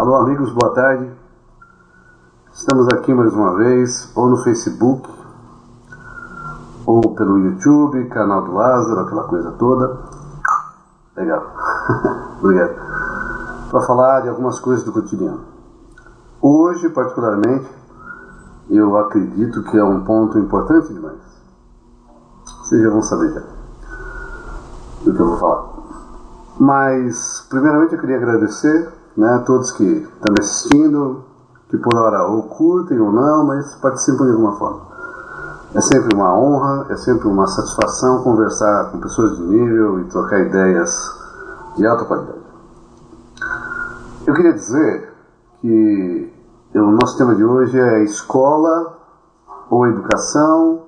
Alô amigos, boa tarde. Estamos aqui mais uma vez, ou no Facebook, ou pelo YouTube, canal do Lázaro, aquela coisa toda. Legal. Obrigado. Para falar de algumas coisas do cotidiano. Hoje, particularmente, eu acredito que é um ponto importante demais. Vocês já vão saber já do que eu vou falar. Mas, primeiramente, eu queria agradecer, a todos que estão me assistindo, que por hora ou curtem ou não, mas participam de alguma forma. É sempre uma honra, é sempre uma satisfação conversar com pessoas de nível e trocar ideias de alta qualidade. Eu queria dizer que o nosso tema de hoje é escola ou educação,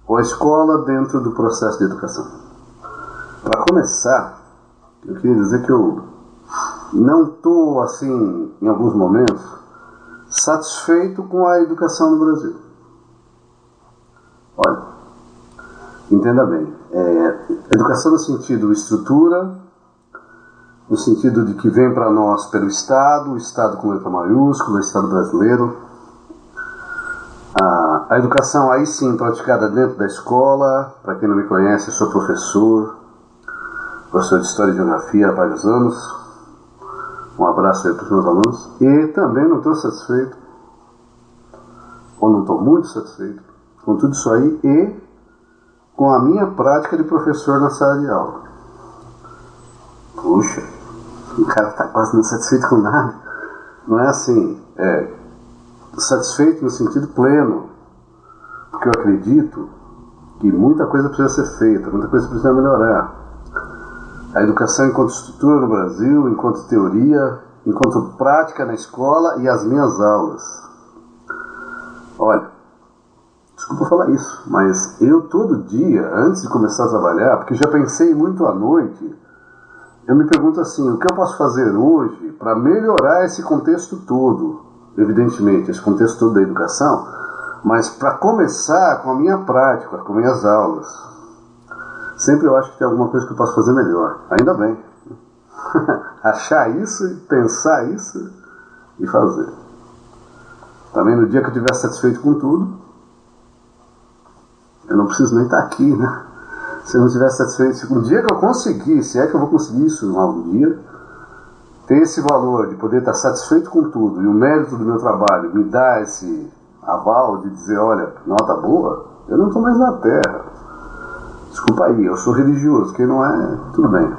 ou a escola dentro do processo de educação. Para começar, eu queria dizer que eu não estou, assim, em alguns momentos, satisfeito com a educação no Brasil. Olha, entenda bem, educação no sentido estrutura, no sentido de que vem para nós pelo Estado, o Estado com letra maiúscula, o Estado brasileiro. A educação aí sim praticada dentro da escola. Para quem não me conhece, eu sou professor de História e Geografia há vários anos. Um abraço aí para os meus alunos. E também não estou satisfeito, ou não estou muito satisfeito, com tudo isso aí e com a minha prática de professor na sala de aula. Puxa, o cara está quase não satisfeito com nada. Não é assim, satisfeito no sentido pleno, porque eu acredito que muita coisa precisa ser feita, muita coisa precisa melhorar. A educação enquanto estrutura no Brasil, enquanto teoria, enquanto prática na escola e as minhas aulas. Olha, desculpa falar isso, mas eu todo dia, antes de começar a trabalhar, porque já pensei muito à noite, eu me pergunto assim, o que eu posso fazer hoje para melhorar esse contexto todo? Evidentemente, esse contexto todo da educação, mas para começar com a minha prática, com minhas aulas. Sempre eu acho que tem alguma coisa que eu posso fazer melhor. Ainda bem. Achar isso e pensar isso e fazer. Também no dia que eu estiver satisfeito com tudo, eu não preciso nem estar aqui, né? Se eu não estiver satisfeito, um dia que eu conseguir, se é que eu vou conseguir isso algum dia, ter esse valor de poder estar satisfeito com tudo e o mérito do meu trabalho me dá esse aval de dizer, olha, nota boa, eu não estou mais na Terra. Desculpa aí, eu sou religioso, quem não é, tudo bem.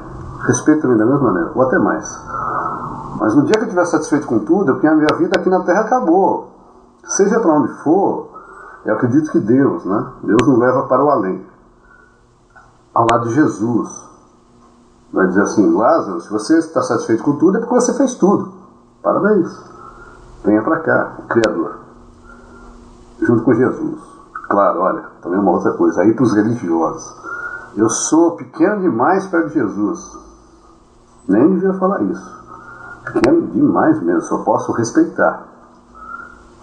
Respeito também da mesma maneira, ou até mais. Mas no dia que eu estiver satisfeito com tudo, é porque a minha vida aqui na Terra acabou. Seja para onde for, eu acredito que Deus nos leva para o além. Ao lado de Jesus. Vai dizer assim, Lázaro, se você está satisfeito com tudo, é porque você fez tudo. Parabéns. Venha para cá, o Criador. Junto com Jesus. Claro, olha, também uma outra coisa, aí para os religiosos. Eu sou pequeno demais perto de Jesus. Nem devia falar isso. Pequeno demais mesmo, só posso respeitar.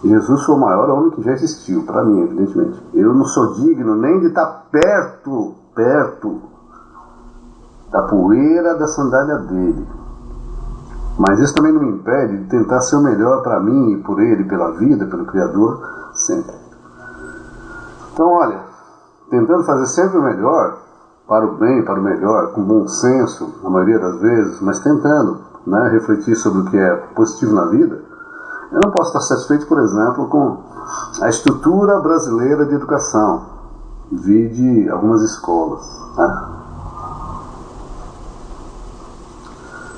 Jesus foi o maior homem que já existiu, para mim, evidentemente. Eu não sou digno nem de estar perto da poeira da sandália dele. Mas isso também não me impede de tentar ser o melhor para mim e por ele, pela vida, pelo Criador, sempre. Então, olha, tentando fazer sempre o melhor, para o bem, para o melhor, com bom senso, na maioria das vezes, mas tentando refletir sobre o que é positivo na vida, eu não posso estar satisfeito, por exemplo, com a estrutura brasileira de educação, vide algumas escolas.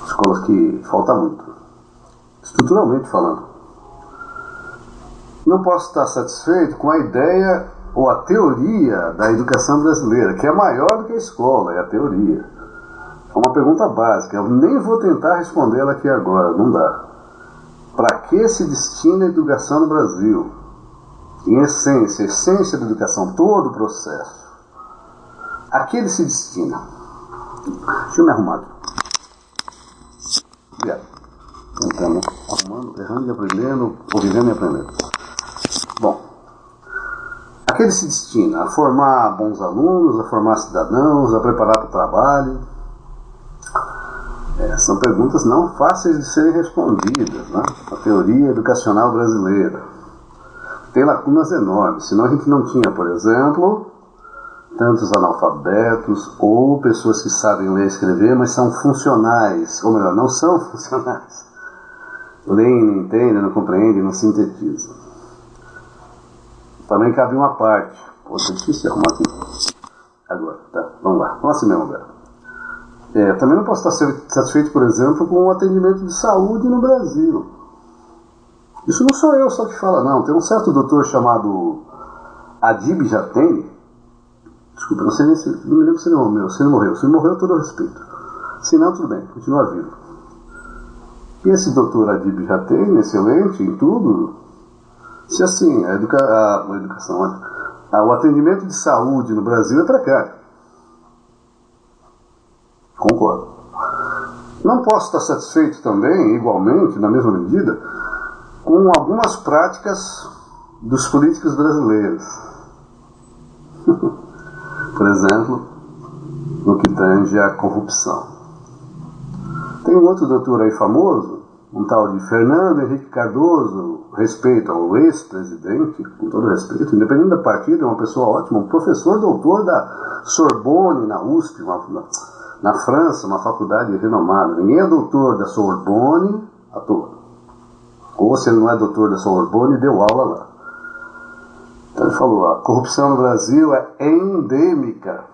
Escolas que falta muito, estruturalmente falando. Não posso estar satisfeito com a ideia ou a teoria da educação brasileira, que é maior do que a escola, é a teoria. É uma pergunta básica, eu nem vou tentar respondê-la aqui agora, não dá. Para que se destina a educação no Brasil? Em essência, a essência da educação, todo o processo. A que ele se destina? Deixa eu me arrumar aqui. Obrigado. Tentando, arrumando, errando e aprendendo, ou vivendo e aprendendo. Bom, a que ele se destina? A formar bons alunos, a formar cidadãos, a preparar para o trabalho? São perguntas perguntas não fáceis de serem respondidas, né? A teoria educacional brasileira tem lacunas enormes, senão a gente não tinha, por exemplo, tantos analfabetos ou pessoas que sabem ler e escrever, mas são funcionais, ou melhor, não são funcionais. Leem, não entendem, não compreendem, não sintetizam. Também cabe uma parte. Poxa, é difícil de arrumar aqui. Agora, tá, vamos lá. Vamos assim mesmo, agora. Também não posso estar satisfeito, por exemplo, com o atendimento de saúde no Brasil. Isso não sou eu só que fala, não. Tem um certo doutor chamado Adib Jatene. Desculpa, não sei nem se... Não me lembro se ele morreu. Se ele morreu, todo respeito. Se não, tudo bem, continua vivo. E esse doutor Adib Jatene, excelente em tudo, se assim, o atendimento de saúde no Brasil é precário. Concordo. Não posso estar satisfeito também, igualmente, na mesma medida, com algumas práticas dos políticos brasileiros. Por exemplo, no que tange à corrupção. Tem um outro doutor aí famoso, um tal de Fernando Henrique Cardoso, respeito ao ex-presidente, com todo respeito, independente da partida, é uma pessoa ótima, um professor doutor da Sorbonne, na USP, na França, uma faculdade renomada. Ninguém é doutor da Sorbonne à toa. Ou se ele não é doutor da Sorbonne, deu aula lá. Então ele falou, a corrupção no Brasil é endêmica.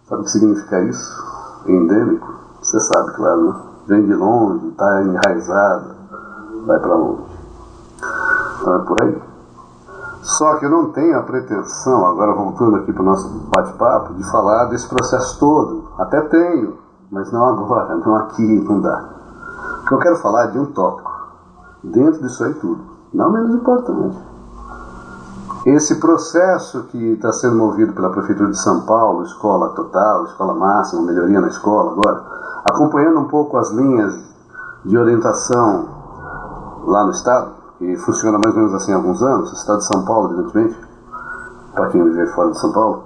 Sabe o que significa isso? Endêmico? Você sabe, claro, né? Vem de longe, está enraizada, vai para longe. Então é por aí. Só que eu não tenho a pretensão, agora voltando aqui para o nosso bate-papo, de falar desse processo todo. Até tenho, mas não agora, não aqui, não dá. Porque eu quero falar de um tópico, dentro disso aí tudo, não menos importante. Esse processo que está sendo movido pela Prefeitura de São Paulo, escola total, escola máxima, melhoria na escola agora, acompanhando um pouco as linhas de orientação lá no Estado, que funciona mais ou menos assim há alguns anos, o Estado de São Paulo, evidentemente, para quem vive fora de São Paulo,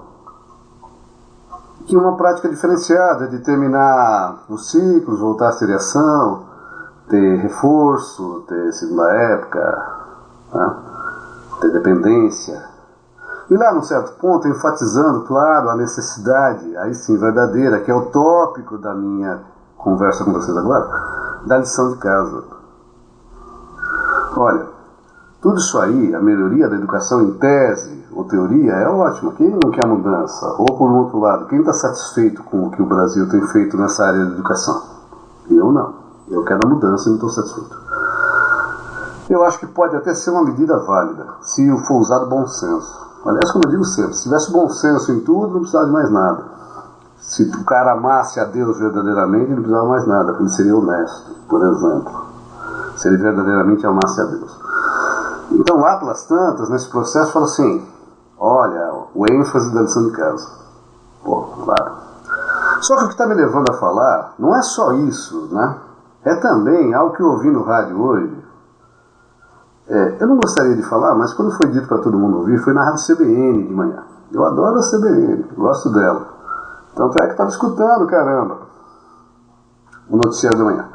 que uma prática diferenciada de terminar os ciclos, voltar à seriação, ter reforço, ter segunda época, né? Ter dependência. E lá, num certo ponto, enfatizando, claro, a necessidade, aí sim, verdadeira, que é o tópico da minha conversa com vocês agora, da lição de casa. Olha, tudo isso aí, a melhoria da educação em tese ou teoria, é ótimo. Quem não quer mudança? Ou, por outro lado, quem está satisfeito com o que o Brasil tem feito nessa área de educação? Eu não. Eu quero a mudança e não estou satisfeito. Eu acho que pode até ser uma medida válida, se for usado bom senso. Aliás, como eu digo sempre, se tivesse bom senso em tudo, não precisava de mais nada. Se o cara amasse a Deus verdadeiramente, ele não precisava mais nada, porque ele seria honesto, por exemplo. Se ele verdadeiramente amasse a Deus. Então, lá pelas tantas, nesse processo, fala assim, olha, o ênfase da lição de casa. Pô, claro. Só que o que está me levando a falar não é só isso, né? É também algo que eu ouvi no rádio hoje. Eu não gostaria de falar, mas quando foi dito para todo mundo ouvir, foi na rádio CBN de manhã. Eu adoro a CBN, gosto dela. Tanto é que estava escutando, caramba, o noticiário de manhã.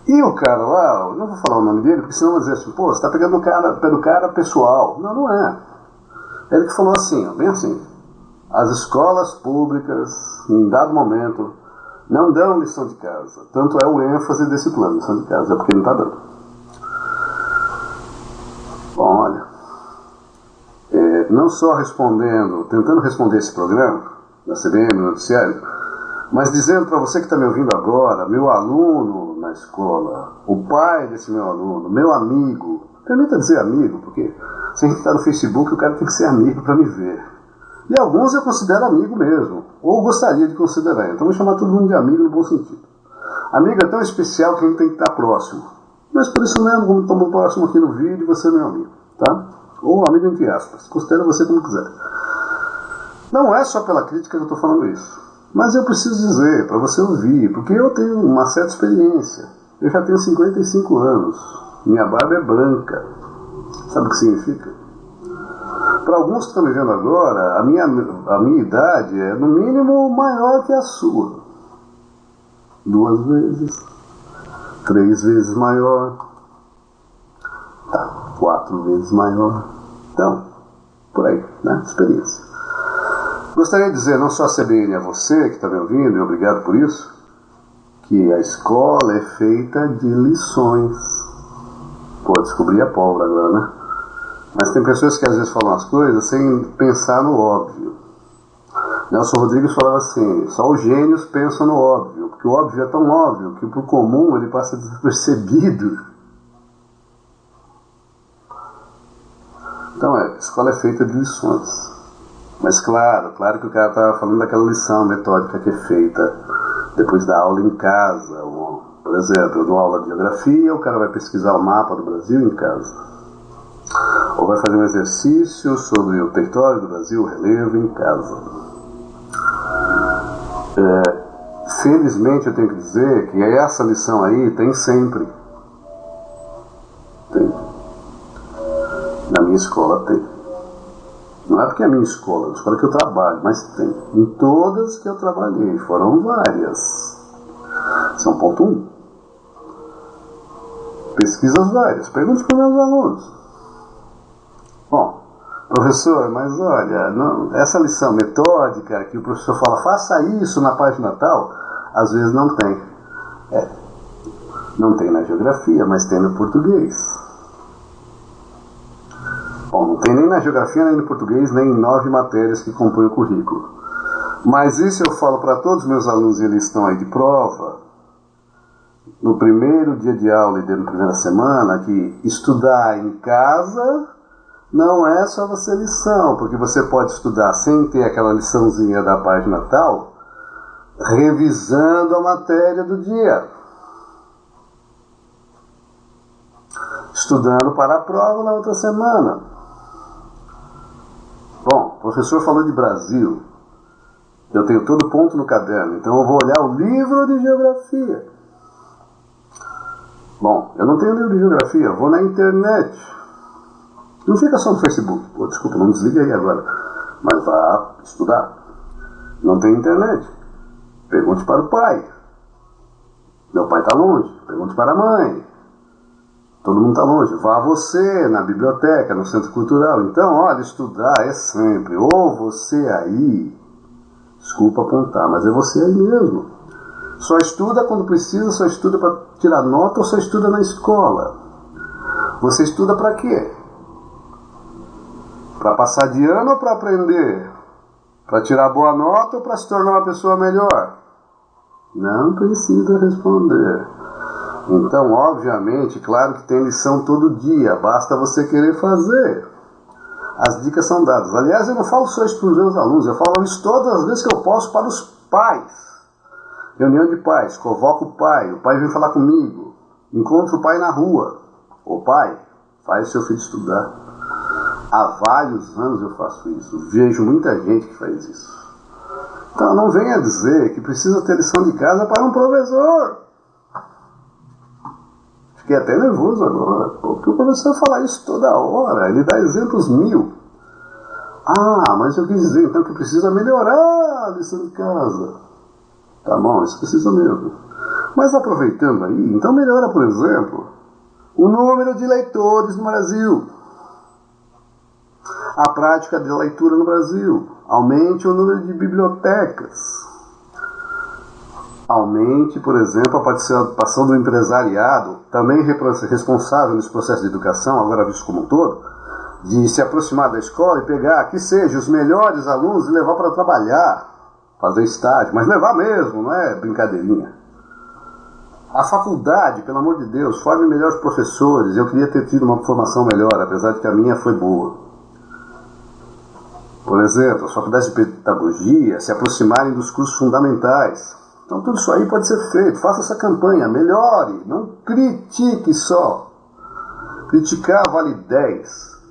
E o cara lá, eu não vou falar o nome dele, porque senão vai dizer assim, pô, você está pegando o cara, pé do cara pessoal. Não, não é. Ele que falou assim, ó, bem assim, as escolas públicas, em dado momento, não dão lição de casa. Tanto é o ênfase desse plano, lição de casa, é porque não está dando. Bom, olha, não só tentando responder esse programa, da CBN, no noticiário, mas dizendo para você que está me ouvindo agora, meu aluno na escola, o pai desse meu aluno, meu amigo, permita dizer amigo, porque se a gente está no Facebook, o cara tem que ser amigo para me ver. E alguns eu considero amigo mesmo, ou gostaria de considerar, então vou chamar todo mundo de amigo no bom sentido. Amigo é tão especial que a gente tem que estar próximo. Mas por isso mesmo, como estamos próximo aqui no vídeo, você é meu amigo, tá? Ou amigo entre aspas, considera você como quiser. Não é só pela crítica que eu estou falando isso, mas eu preciso dizer, para você ouvir, porque eu tenho uma certa experiência. Eu já tenho 55 anos, minha barba é branca. Sabe o que significa? Para alguns que estão me vendo agora, a minha idade é no mínimo maior que a sua. 2 vezes, 3 vezes maior, 4 vezes maior. Então, por aí, né? Experiência. Gostaria de dizer, não só a CBN, a você que está me ouvindo, e obrigado por isso, que a escola é feita de lições. Pô, descobri a pólvora agora, né? Mas tem pessoas que às vezes falam as coisas sem pensar no óbvio. Nelson Rodrigues falava assim, só os gênios pensam no óbvio, porque o óbvio é tão óbvio que pro comum ele passa despercebido. Então a escola é feita de lições. Mas claro que o cara estava falando daquela lição metódica que é feita depois da aula em casa. Por exemplo, na aula de geografia, o cara vai pesquisar o mapa do Brasil em casa. Ou vai fazer um exercício sobre o território do Brasil, o relevo em casa. Felizmente eu tenho que dizer que essa lição aí tem sempre. Tem. Na minha escola tem. Não é porque é a minha escola, é a escola que eu trabalho, mas tem. Em todas que eu trabalhei, foram várias. São ponto 1. Pesquisas várias. Pergunte para os meus alunos. Bom, professor, mas olha, essa lição metódica que o professor fala, faça isso na página tal, às vezes não tem. Não tem na geografia, mas tem no português. Bom, não tem nem na geografia, nem no português, nem em 9 matérias que compõem o currículo. Mas isso eu falo para todos os meus alunos, e eles estão aí de prova, no primeiro dia de aula e na primeira semana, que estudar em casa não é só você lição, porque você pode estudar sem ter aquela liçãozinha da página tal, revisando a matéria do dia. Estudando para a prova na outra semana. Bom, o professor falou de Brasil. Eu tenho todo ponto no caderno, então eu vou olhar o livro de geografia. Bom, eu não tenho livro de geografia, eu vou na internet. Não fica só no Facebook. Pô, desculpa, não desligue aí agora. Mas vá estudar. Não tem internet. Pergunte para o pai. Meu pai está longe. Pergunte para a mãe. Todo mundo está longe. Vá você na biblioteca, no centro cultural. Então, olha, estudar é sempre. Ou você aí, desculpa apontar, mas é você aí mesmo. Só estuda quando precisa, só estuda para tirar nota ou só estuda na escola. Você estuda para quê? Para passar de ano ou para aprender? Para tirar boa nota ou para se tornar uma pessoa melhor? Não precisa responder. Então, obviamente, claro que tem lição todo dia, basta você querer fazer. As dicas são dadas. Aliás, eu não falo só isso para os meus alunos, eu falo isso todas as vezes que eu posso para os pais. Reunião de pais, convoco o pai vem falar comigo, encontro o pai na rua. Ô pai, faz seu filho estudar. Há vários anos eu faço isso, vejo muita gente que faz isso. Então não venha dizer que precisa ter lição de casa para um professor. Fiquei até nervoso agora, porque o professor fala isso toda hora, ele dá exemplos 1000. Ah, mas eu quis dizer então que precisa melhorar a lição de casa. Tá bom, isso precisa mesmo. Mas aproveitando aí, então melhora, por exemplo, o número de leitores no Brasil. A prática de leitura no Brasil. Aumente o número de bibliotecas. Aumente, por exemplo, a participação do empresariado, também responsável nesse processo de educação, agora visto como um todo, de se aproximar da escola e pegar, que seja, os melhores alunos e levar para trabalhar, fazer estágio, mas levar mesmo, não é brincadeirinha. A faculdade, pelo amor de Deus, forme melhores professores. Eu queria ter tido uma formação melhor, apesar de que a minha foi boa. Por exemplo, as faculdades de pedagogia se aproximarem dos cursos fundamentais. Então tudo isso aí pode ser feito. Faça essa campanha, melhore, não critique só. Criticar vale 10,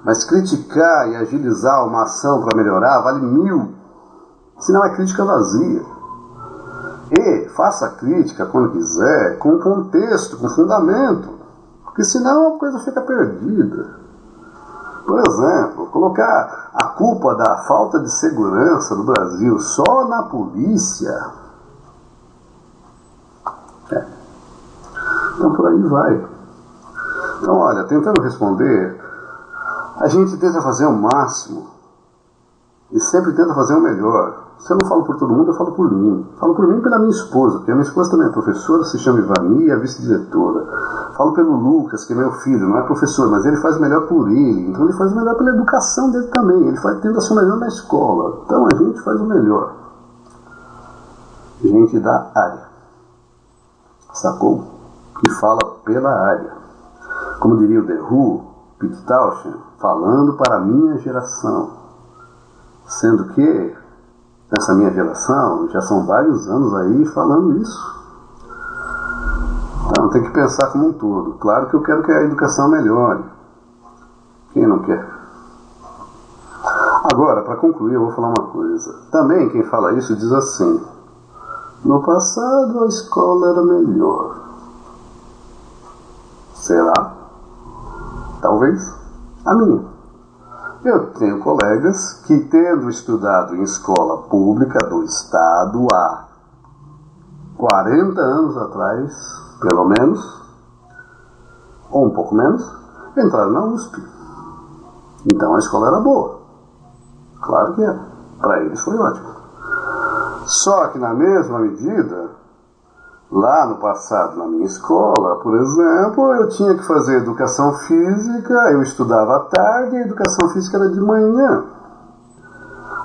mas criticar e agilizar uma ação para melhorar vale 1000. Senão é crítica vazia. E faça a crítica quando quiser, com contexto, com fundamento, porque senão a coisa fica perdida. Por exemplo, colocar a culpa da falta de segurança no Brasil só na polícia Então por aí vai. Então olha, tentando responder, a gente tenta fazer o máximo e sempre tenta fazer o melhor. Se eu não falo por todo mundo, eu falo por mim. Falo por mim e pela minha esposa, porque a minha esposa também é professora, se chama Ivani, é vice-diretora. Falo pelo Lucas, que é meu filho, não é professor, mas ele faz o melhor por ele. Então ele faz o melhor pela educação dele também. Ele tenta ser o melhor na escola. Então a gente faz o melhor. Gente da área. Sacou? Que fala pela área. Como diria o The Who, Pete Townshend, falando para a minha geração. Sendo que nessa minha geração já são vários anos aí falando isso. Então tem que pensar como um todo. Claro que eu quero que a educação melhore. Quem não quer? Agora, para concluir, eu vou falar uma coisa. Também quem fala isso diz assim: no passado a escola era melhor. Será? Talvez. A minha. Eu tenho colegas que, tendo estudado em escola pública do Estado há 40 anos atrás, pelo menos, ou um pouco menos, entraram na USP. Então a escola era boa. Claro que era. Para eles foi ótimo. Só que na mesma medida, lá no passado, na minha escola, por exemplo, eu tinha que fazer educação física, eu estudava à tarde e a educação física era de manhã.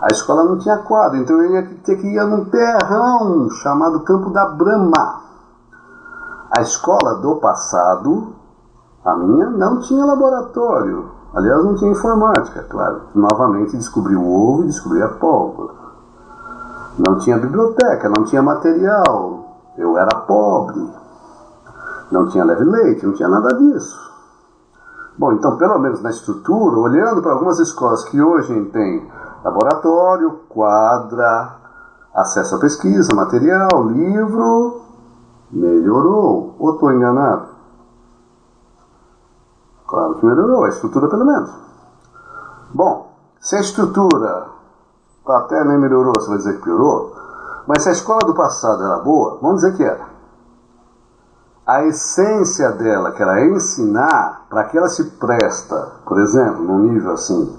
A escola não tinha quadra, então eu ia ter que ir num terrão chamado Campo da Brama. A escola do passado, a minha, não tinha laboratório. Aliás, não tinha informática, claro. Novamente descobri o ovo e descobri a pólvora. Não tinha biblioteca, não tinha material. Eu era pobre, não tinha leve leite, não tinha nada disso. Bom, então pelo menos na estrutura, olhando para algumas escolas que hoje têm laboratório, quadra, acesso à pesquisa, material, livro, melhorou. Ou estou enganado? Claro que melhorou, a estrutura pelo menos. Bom, se a estrutura até nem melhorou, você vai dizer que piorou? Mas se a escola do passado era boa, vamos dizer que era. A essência dela, que era ensinar, para que ela se presta, por exemplo, num nível assim,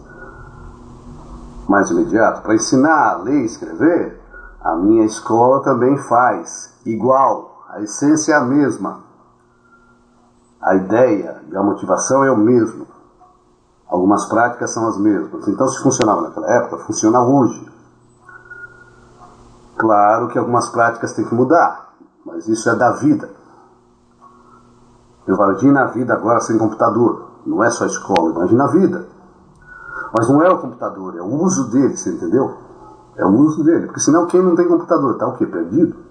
mais imediato, para ensinar a ler e escrever, a minha escola também faz, igual. A essência é a mesma. A ideia e a motivação é o mesmo. Algumas práticas são as mesmas. Então, se funcionava naquela época, funciona hoje. Claro que algumas práticas têm que mudar, mas isso é da vida. Imagina a vida agora sem computador. Não é só a escola, imagina a vida. Mas não é o computador, é o uso dele, você entendeu? É o uso dele, porque senão quem não tem computador está o quê? Perdido?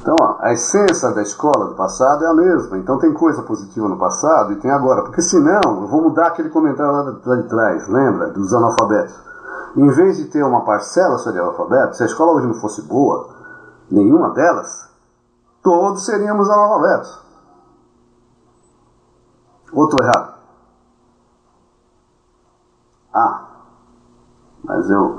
Então, ó, a essência da escola do passado é a mesma. Então tem coisa positiva no passado e tem agora. Porque senão, eu vou mudar aquele comentário lá de trás, lembra? Dos analfabetos. Em vez de ter uma parcela só de analfabetos, se a escola hoje não fosse boa, nenhuma delas, todos seríamos analfabetos. Ou estou errado? Mas eu...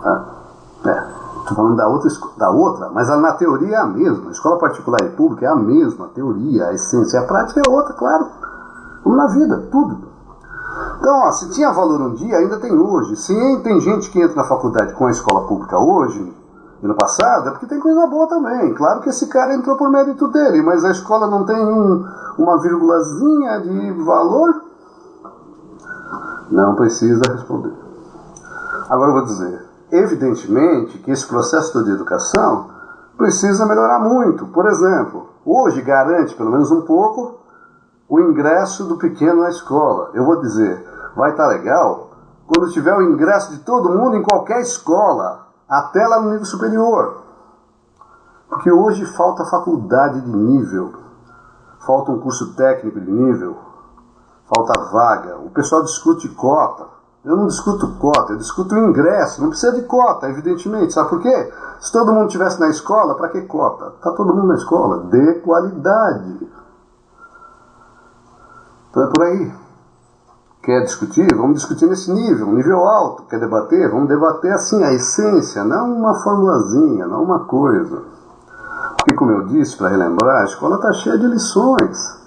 estou falando da outra, mas na teoria é a mesma. A escola particular e pública é a mesma teoria, a essência. A prática é outra, claro. Como na vida, tudo. Então, ó, se tinha valor um dia, ainda tem hoje. Se tem gente que entra na faculdade com a escola pública hoje e no passado, é porque tem coisa boa também. Claro que esse cara entrou por mérito dele, mas a escola não tem uma virgulazinha de valor? Não precisa responder. Agora eu vou dizer, evidentemente que esse processo de educação precisa melhorar muito. Por exemplo, hoje garante, pelo menos um pouco, o ingresso do pequeno na escola. Eu vou dizer, vai estar legal quando tiver o ingresso de todo mundo em qualquer escola, até lá no nível superior. Porque hoje falta faculdade de nível, falta um curso técnico de nível, falta vaga. O pessoal discute cota. Eu não discuto cota, eu discuto ingresso. Não precisa de cota, evidentemente. Sabe por quê? Se todo mundo estivesse na escola, para que cota? Está todo mundo na escola. Dê qualidade. Então é por aí. Quer discutir? Vamos discutir nesse nível, um nível alto. Quer debater? Vamos debater assim, a essência, não uma formulazinha, não uma coisa. E como eu disse, para relembrar, a escola está cheia de lições.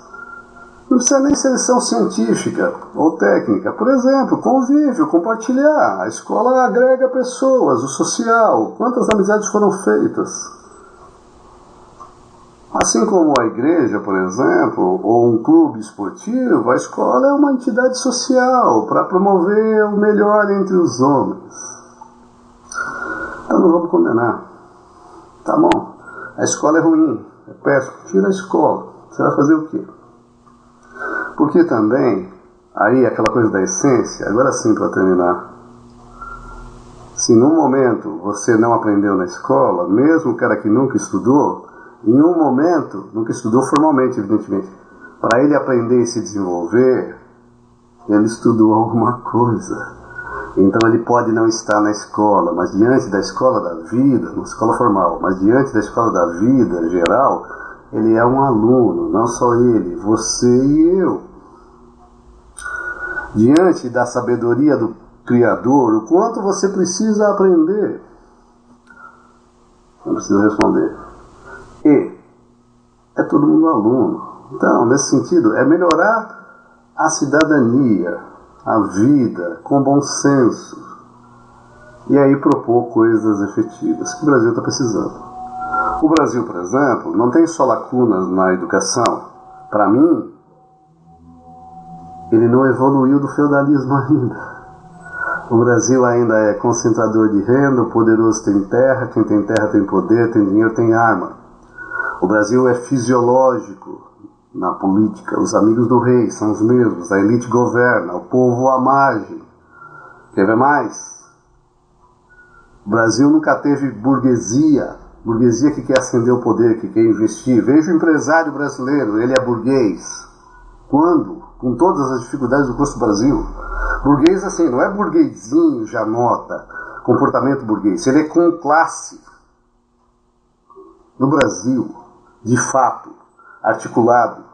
Não precisa nem ser lição científica ou técnica. Por exemplo, convívio, compartilhar. A escola agrega pessoas, o social. Quantas amizades foram feitas? Assim como a igreja, por exemplo, ou um clube esportivo, a escola é uma entidade social para promover o melhor entre os homens. Então não vamos condenar. Tá bom, a escola é ruim, é péssimo. Tira a escola. Você vai fazer o quê? Porque também, aí aquela coisa da essência, agora sim para terminar. Se num momento você não aprendeu na escola, mesmo o cara que nunca estudou, em um momento, nunca estudou formalmente, evidentemente, para ele aprender e se desenvolver, ele estudou alguma coisa. Então ele pode não estar na escola, mas diante da escola da vida, na escola formal, mas diante da escola da vida geral, ele é um aluno, não só ele, você e eu. Diante da sabedoria do Criador, o quanto você precisa aprender? Não precisa responder. E é todo mundo aluno. Então, nesse sentido, é melhorar a cidadania, a vida, com bom senso. E aí propor coisas efetivas que o Brasil está precisando. O Brasil, por exemplo, não tem só lacunas na educação. Para mim, ele não evoluiu do feudalismo ainda. O Brasil ainda é concentrador de renda, o poderoso tem terra, quem tem terra tem poder, tem dinheiro, tem arma. O Brasil é fisiológico na política, os amigos do rei são os mesmos, a elite governa, o povo à margem. Quer ver mais? O Brasil nunca teve burguesia que quer ascender o poder, que quer investir. Veja o empresário brasileiro, ele é burguês. Quando? Com todas as dificuldades do custo do Brasil. Burguês assim, não é burguesinho, janota, comportamento burguês, ele é com classe. No Brasil, de fato, articulado,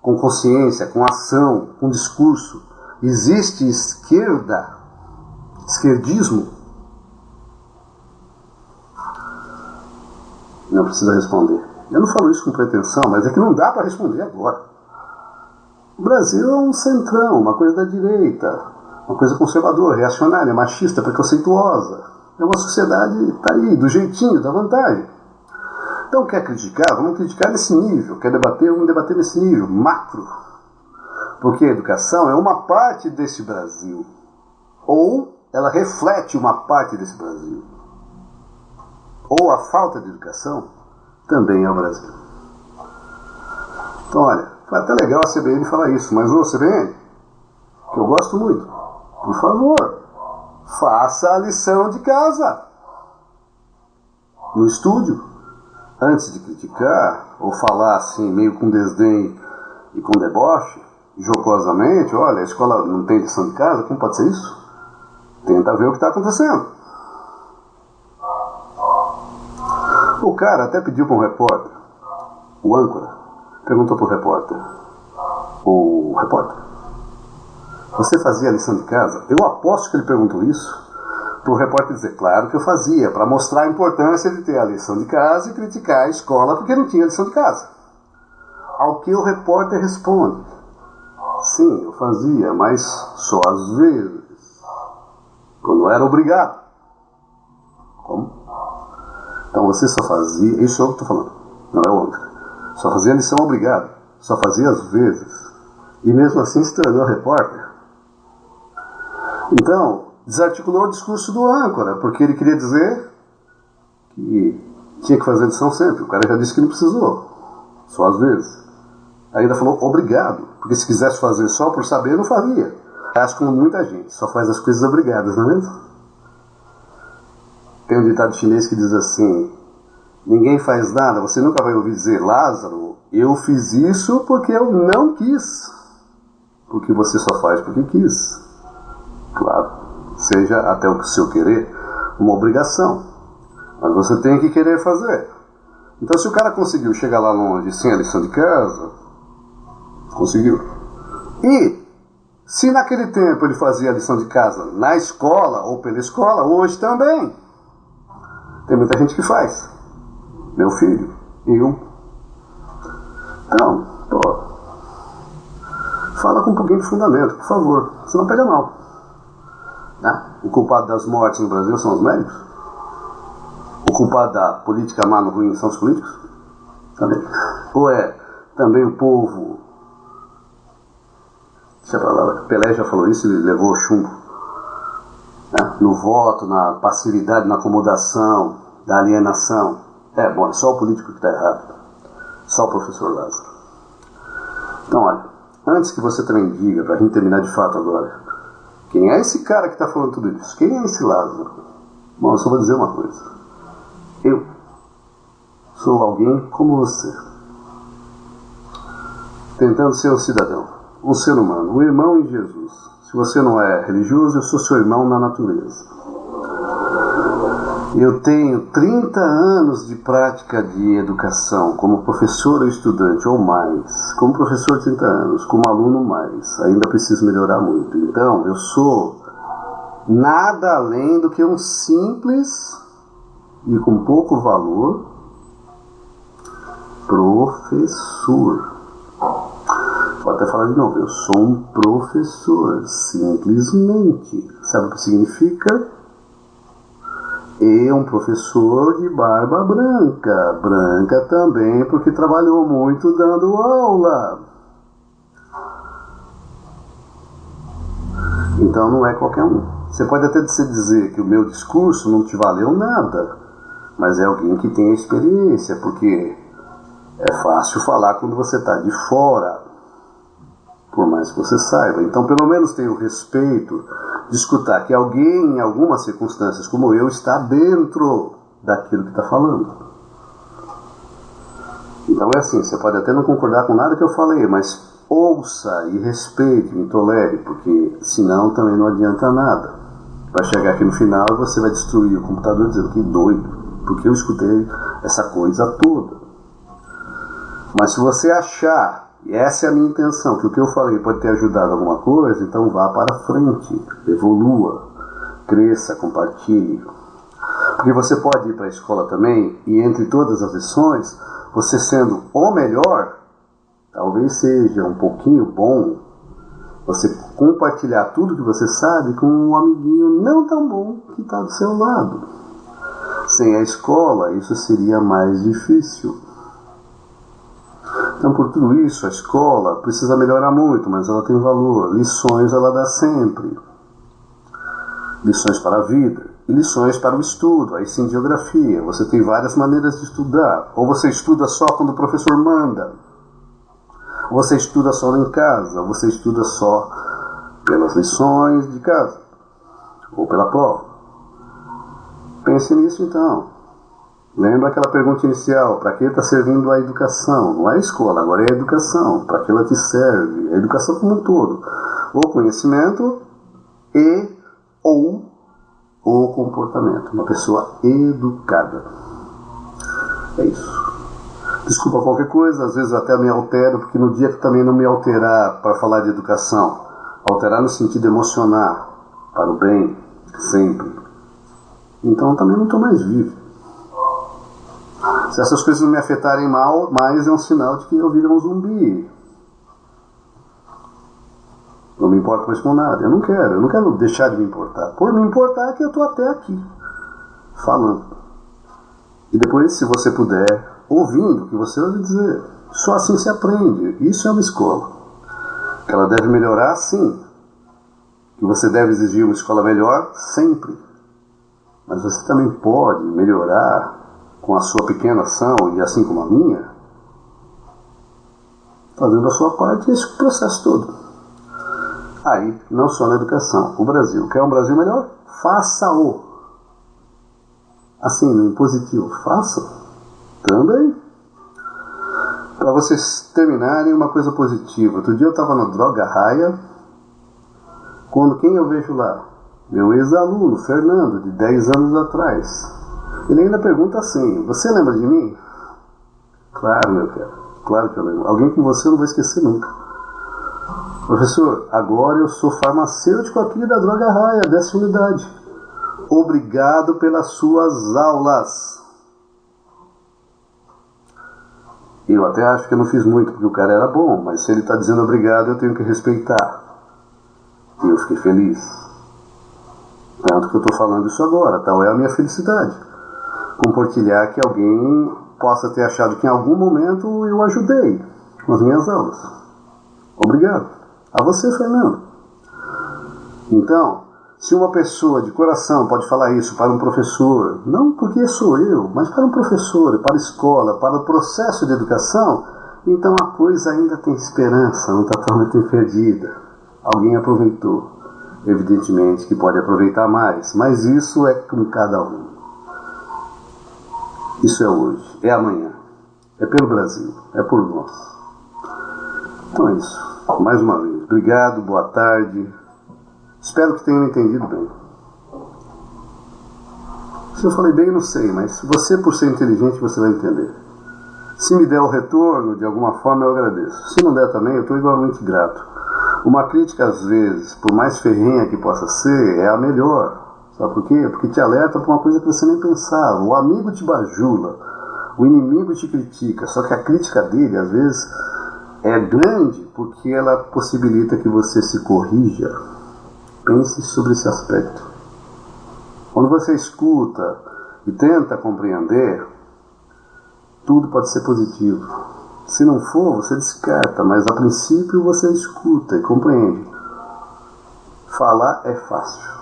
com consciência, com ação, com discurso, existe esquerda, esquerdismo? Não precisa responder. Eu não falo isso com pretensão, mas é que não dá para responder agora. O Brasil é um centrão, uma coisa da direita, uma coisa conservadora, reacionária, machista, preconceituosa. É uma sociedade, tá aí, do jeitinho, da vantagem. Então quer criticar? Vamos criticar nesse nível. Quer debater? Vamos debater nesse nível, macro. Porque a educação é uma parte desse Brasil. Ou ela reflete uma parte desse Brasil. Ou a falta de educação também é o Brasil. Então olha, foi até legal a CBN falar isso, mas ô CBN, que eu gosto muito, por favor, faça a lição de casa no estúdio. Antes de criticar, ou falar assim, meio com desdém e com deboche, jocosamente, olha, a escola não tem lição de casa, como pode ser isso? Tenta ver o que está acontecendo. O cara até pediu para um repórter, o âncora, perguntou para o repórter, você fazia a lição de casa? Eu aposto que ele perguntou isso para o repórter dizer, claro que eu fazia, para mostrar a importância de ter a lição de casa e criticar a escola porque não tinha lição de casa. Ao que o repórter responde, sim, eu fazia, mas só às vezes, quando era obrigado. Como? Então você só fazia, isso é o que eu estou falando, não é o outro. Só fazia a lição obrigado, só fazia às vezes. E mesmo assim se tornou repórter. Então, desarticulou o discurso do âncora, porque ele queria dizer que tinha que fazer lição sempre. O cara já disse que não precisou, só às vezes. Ainda falou obrigado, porque se quisesse fazer só por saber, não faria. Acho como muita gente, só faz as coisas obrigadas, não é mesmo? Tem um ditado chinês que diz assim, ninguém faz nada, você nunca vai ouvir dizer, Lázaro, eu fiz isso porque eu não quis. Porque você só faz porque quis. Claro, seja até o seu querer uma obrigação, mas você tem que querer fazer. Então se o cara conseguiu chegar lá longe sem a lição de casa, conseguiu. E se naquele tempo ele fazia a lição de casa na escola ou pela escola, hoje também tem muita gente que faz. Meu filho, Então, fala com um pouquinho de fundamento, por favor, senão pega mal. O culpado das mortes no Brasil são os médicos? O culpado da política má no ruim são os políticos? Também. Ou é também o povo? Deixa pra lá, Pelé já falou isso, ele levou o chumbo. No voto, na passividade, na acomodação, da alienação. É só o político que está errado. Só o professor Lázaro. Então, olha, antes que você também diga, para a gente terminar de fato agora, quem é esse cara que está falando tudo isso? Quem é esse Lázaro? Bom, eu só vou dizer uma coisa. Eu sou alguém como você, tentando ser um cidadão, um ser humano, um irmão em Jesus. Se você não é religioso, eu sou seu irmão na natureza. Eu tenho 30 anos de prática de educação, como professor ou estudante, ou mais. Como professor, 30 anos, como aluno, mais. Ainda preciso melhorar muito. Então, eu sou nada além do que um simples e com pouco valor professor. Vou até falar de novo, eu sou um professor, simplesmente. Sabe o que significa? E um professor de barba branca. Branca também porque trabalhou muito dando aula. Então não é qualquer um. Você pode até dizer que o meu discurso não te valeu nada, mas é alguém que tem experiência, porque é fácil falar quando você está de fora, por mais que você saiba. Então pelo menos tenha o respeito de escutar que alguém, em algumas circunstâncias como eu, está dentro daquilo que está falando. Então é assim, você pode até não concordar com nada que eu falei, mas ouça e respeite, me tolere, porque senão também não adianta nada. Vai chegar aqui no final e você vai destruir o computador dizendo que doido, porque eu escutei essa coisa toda. Mas se você achar, e essa é a minha intenção, que o que eu falei pode ter ajudado alguma coisa, então vá para frente, evolua, cresça, compartilhe. Porque você pode ir para a escola também, e entre todas as lições, você sendo o melhor, talvez seja um pouquinho bom você compartilhar tudo que você sabe com um amiguinho não tão bom que está do seu lado. Sem a escola, isso seria mais difícil. Então, por tudo isso, a escola precisa melhorar muito, mas ela tem valor. Lições ela dá sempre. Lições para a vida e lições para o estudo. Aí sim, geografia. Você tem várias maneiras de estudar. Ou você estuda só quando o professor manda. Ou você estuda só em casa. Ou você estuda só pelas lições de casa. Ou pela prova. Pense nisso então. Lembra aquela pergunta inicial, para que está servindo a educação? Não é a escola, agora é a educação. Para que ela te serve? A educação como um todo. O conhecimento ou o comportamento. Uma pessoa educada. É isso. Desculpa qualquer coisa, às vezes eu até me altero, porque no dia que também não me alterar para falar de educação, alterar no sentido emocional, para o bem, sempre. Então também não estou mais vivo. Se essas coisas não me afetarem mal, mais é um sinal de que eu virei um zumbi. Não me importo mais com nada. Eu não quero deixar de me importar. Por me importar é que eu estou até aqui, falando. E depois, se você puder, ouvindo o que você ouve dizer. Só assim se aprende. Isso é uma escola. Que ela deve melhorar, sim. Que você deve exigir uma escola melhor, sempre. Mas você também pode melhorar com a sua pequena ação, e assim como a minha, fazendo a sua parte, esse processo todo. Aí, não só na educação, o Brasil. Quer um Brasil melhor? Faça-o. Assim, no impositivo, faça também. Para vocês terminarem, uma coisa positiva. Outro dia eu estava na Droga Raia, quando quem eu vejo lá? Meu ex-aluno, Fernando, de 10 anos atrás. Ele ainda pergunta assim, você lembra de mim? Claro, meu querido, claro que eu lembro. Alguém com você eu não vou esquecer nunca. Professor, agora eu sou farmacêutico aqui da Droga Raia, dessa unidade. Obrigado pelas suas aulas. Eu até acho que eu não fiz muito, porque o cara era bom, mas se ele está dizendo obrigado, eu tenho que respeitar. E eu fiquei feliz. Tanto que eu estou falando isso agora, tal é a minha felicidade. Compartilhar que alguém possa ter achado que em algum momento eu ajudei nas minhas aulas. Obrigado. A você, Fernando. Então, se uma pessoa de coração pode falar isso para um professor, não porque sou eu, mas para um professor, para a escola, para o processo de educação, então a coisa ainda tem esperança, não está totalmente perdida. Alguém aproveitou. Evidentemente que pode aproveitar mais, mas isso é com cada um. Isso é hoje, é amanhã, é pelo Brasil, é por nós. Então é isso. Mais uma vez, obrigado, boa tarde. Espero que tenham entendido bem. Se eu falei bem, eu não sei, mas você, por ser inteligente, você vai entender. Se me der o retorno, de alguma forma, eu agradeço. Se não der também, eu estou igualmente grato. Uma crítica, às vezes, por mais ferrenha que possa ser, é a melhor. Sabe por quê? Porque te alerta para uma coisa que você nem pensava. O amigo te bajula, o inimigo te critica, só que a crítica dele, às vezes, é grande porque ela possibilita que você se corrija. Pense sobre esse aspecto. Quando você escuta e tenta compreender, tudo pode ser positivo. Se não for, você descarta, mas a princípio você escuta e compreende. Falar é fácil.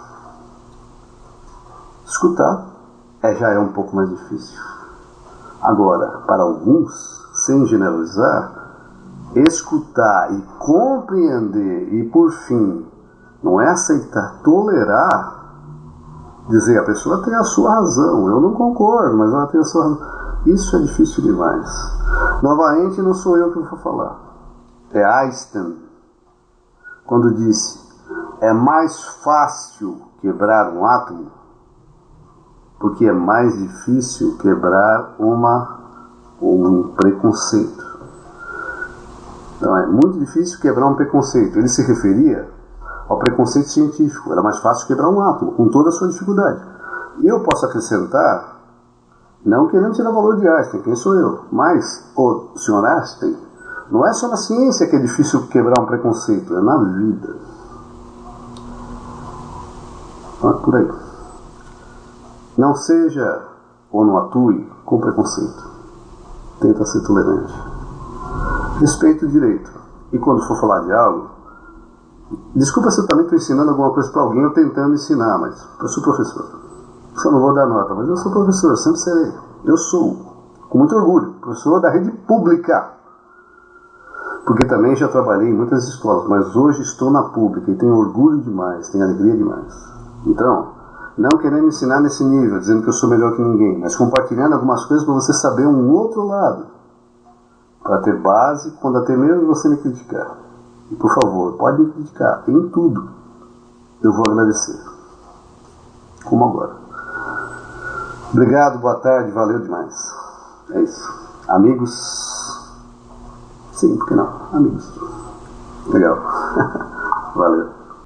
Escutar já é um pouco mais difícil. Agora, para alguns, sem generalizar, escutar e compreender e, por fim, não é aceitar, tolerar, dizer a pessoa tem a sua razão, eu não concordo, mas ela tem a sua razão. Isso é difícil demais. Novamente, não sou eu que vou falar. É Einstein, quando disse, é mais fácil quebrar um átomo, porque é mais difícil quebrar um preconceito. Então é muito difícil quebrar um preconceito. Ele se referia ao preconceito científico. Era mais fácil quebrar um átomo, com toda a sua dificuldade. E eu posso acrescentar, não querendo tirar valor de Einstein, quem sou eu? Mas o Sr. Einstein, não é só na ciência que é difícil quebrar um preconceito, é na vida. Por aí. Não seja ou não atue com preconceito. Tenta ser tolerante. Respeite o direito. E quando for falar de algo, desculpa se eu também estou ensinando alguma coisa para alguém ou tentando ensinar, mas eu sou professor. Só não vou dar nota, mas eu sou professor, sempre serei. Eu sou, com muito orgulho, professor da rede pública. Porque também já trabalhei em muitas escolas, mas hoje estou na pública e tenho orgulho demais, tenho alegria demais. Então, não querendo ensinar nesse nível, dizendo que eu sou melhor que ninguém, mas compartilhando algumas coisas para você saber um outro lado. Para ter base, quando até mesmo você me criticar. E por favor, pode me criticar em tudo. Eu vou agradecer. Como agora. Obrigado, boa tarde, valeu demais. É isso. Amigos? Sim, por que não? Amigos. Legal. Valeu.